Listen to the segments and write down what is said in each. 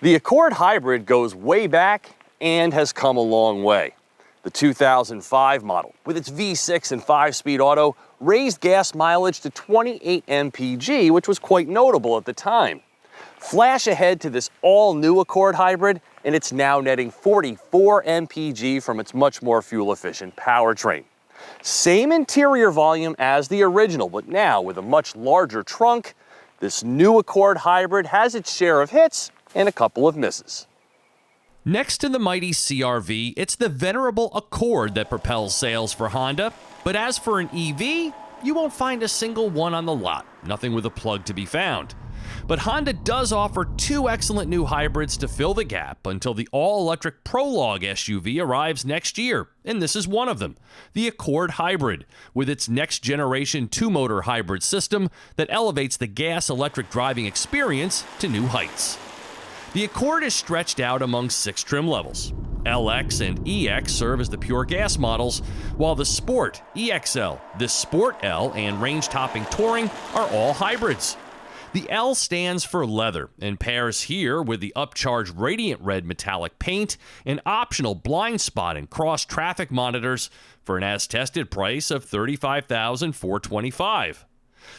The Accord Hybrid goes way back and has come a long way. The 2005 model, with its V6 and 5-speed auto, raised gas mileage to 28 mpg, which was quite notable at the time. Flash ahead to this all-new Accord Hybrid, and it's now netting 44 mpg from its much more fuel-efficient powertrain. Same interior volume as the original, but now with a much larger trunk, this new Accord Hybrid has its share of hits and a couple of misses. Next to the mighty CR-V, it's the venerable Accord that propels sales for Honda. But as for an EV, you won't find a single one on the lot, nothing with a plug to be found. But Honda does offer two excellent new hybrids to fill the gap until the all-electric Prologue SUV arrives next year, and this is one of them, the Accord Hybrid, with its next-generation two-motor hybrid system that elevates the gas-electric driving experience to new heights. The Accord is stretched out among 6 trim levels. LX and EX serve as the pure gas models, while the Sport, EXL, the Sport L, and range-topping Touring are all hybrids. The L stands for leather and pairs here with the upcharged radiant red metallic paint and optional blind spot and cross-traffic monitors for an as-tested price of $35,425.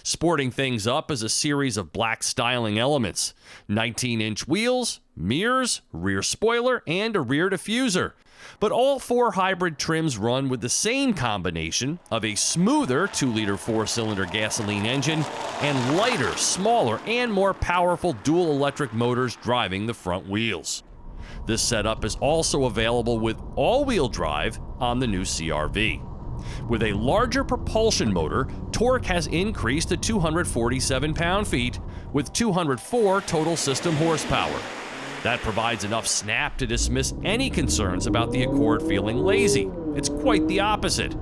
Sporting things up is a series of black styling elements, 19-inch wheels, mirrors, rear spoiler, and a rear diffuser. But all 4 hybrid trims run with the same combination of a smoother 2-liter 4-cylinder gasoline engine and lighter, smaller, and more powerful dual electric motors driving the front wheels. This setup is also available with all-wheel drive on the new CR-V. With a larger propulsion motor, torque has increased to 247 pound-feet with 204 total system horsepower. That provides enough snap to dismiss any concerns about the Accord feeling lazy. It's quite the opposite.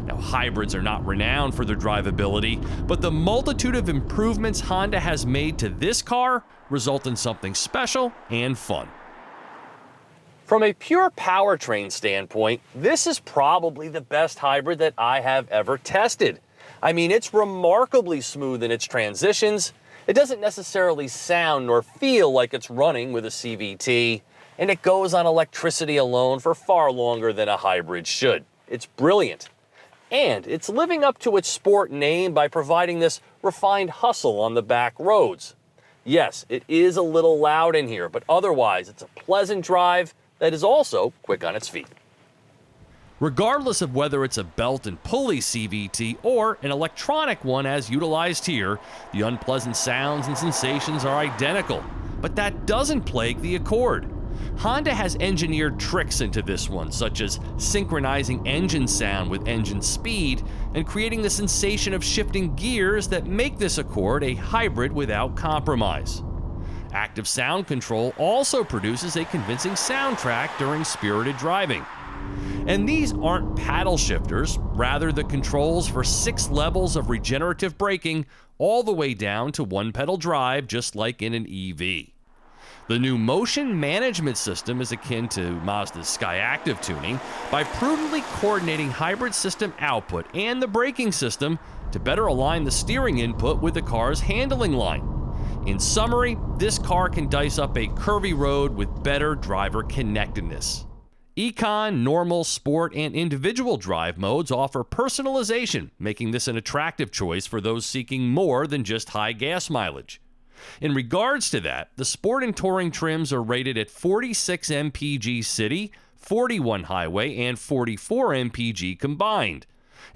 Now, hybrids are not renowned for their drivability, but the multitude of improvements Honda has made to this car result in something special and fun. From a pure powertrain standpoint, this is probably the best hybrid that I have ever tested. I mean, it's remarkably smooth in its transitions. It doesn't necessarily sound nor feel like it's running with a CVT, and it goes on electricity alone for far longer than a hybrid should. It's brilliant. And it's living up to its sport name by providing this refined hustle on the back roads. Yes, it is a little loud in here, but otherwise it's a pleasant drive that is also quick on its feet. Regardless of whether it's a belt and pulley CVT or an electronic one as utilized here, the unpleasant sounds and sensations are identical. But that doesn't plague the Accord. Honda has engineered tricks into this one, such as synchronizing engine sound with engine speed and creating the sensation of shifting gears that make this Accord a hybrid without compromise. Active sound control also produces a convincing soundtrack during spirited driving. And these aren't paddle shifters, rather the controls for 6 levels of regenerative braking all the way down to one-pedal drive, just like in an EV. The new motion management system is akin to Mazda's Skyactiv tuning by prudently coordinating hybrid system output and the braking system to better align the steering input with the car's handling line. In summary, this car can dice up a curvy road with better driver connectedness. Econ, Normal, Sport, and individual drive modes offer personalization, making this an attractive choice for those seeking more than just high gas mileage. In regards to that, the Sport and Touring trims are rated at 46 mpg city, 41 highway, and 44 mpg combined,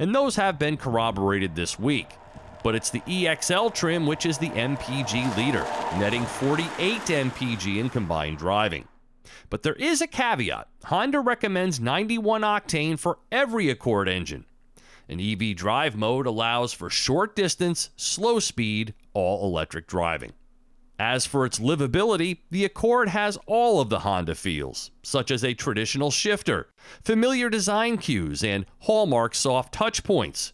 and those have been corroborated this week. But it's the EXL trim which is the MPG leader, netting 48 mpg in combined driving. But there is a caveat. Honda recommends 91 octane for every Accord engine. An EV drive mode allows for short distance, slow speed, all-electric driving. As for its livability, the Accord has all of the Honda feels, such as a traditional shifter, familiar design cues, and hallmark soft touch points.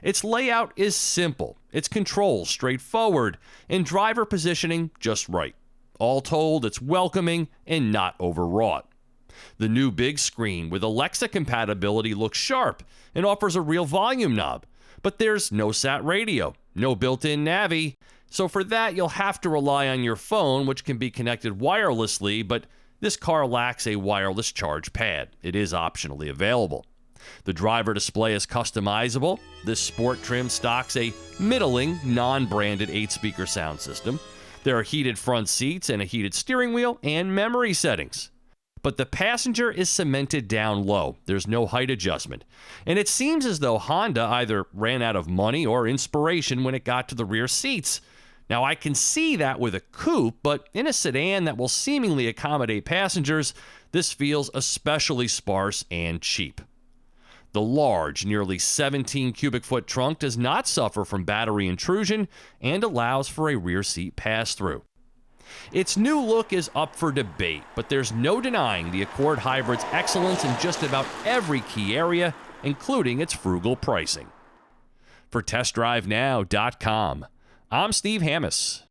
Its layout is simple, its controls straightforward, and driver positioning just right. All told, it's welcoming and not overwrought. The new big screen with Alexa compatibility looks sharp and offers a real volume knob, but there's no sat radio, no built-in Navi, So for that, you'll have to rely on your phone, which can be connected wirelessly, but this car lacks a wireless charge pad. It is optionally available. The driver display is customizable. This sport trim stocks a middling, non-branded 8-speaker sound system. There are heated front seats and a heated steering wheel and memory settings. But the passenger is cemented down low. There's no height adjustment. And it seems as though Honda either ran out of money or inspiration when it got to the rear seats. Now, I can see that with a coupe, but in a sedan that will seemingly accommodate passengers, this feels especially sparse and cheap. The large, nearly 17 cubic foot trunk does not suffer from battery intrusion and allows for a rear seat pass-through. Its new look is up for debate, but there's no denying the Accord Hybrid's excellence in just about every key area, including its frugal pricing. For TestDriveNow.com, I'm Steve Hammis.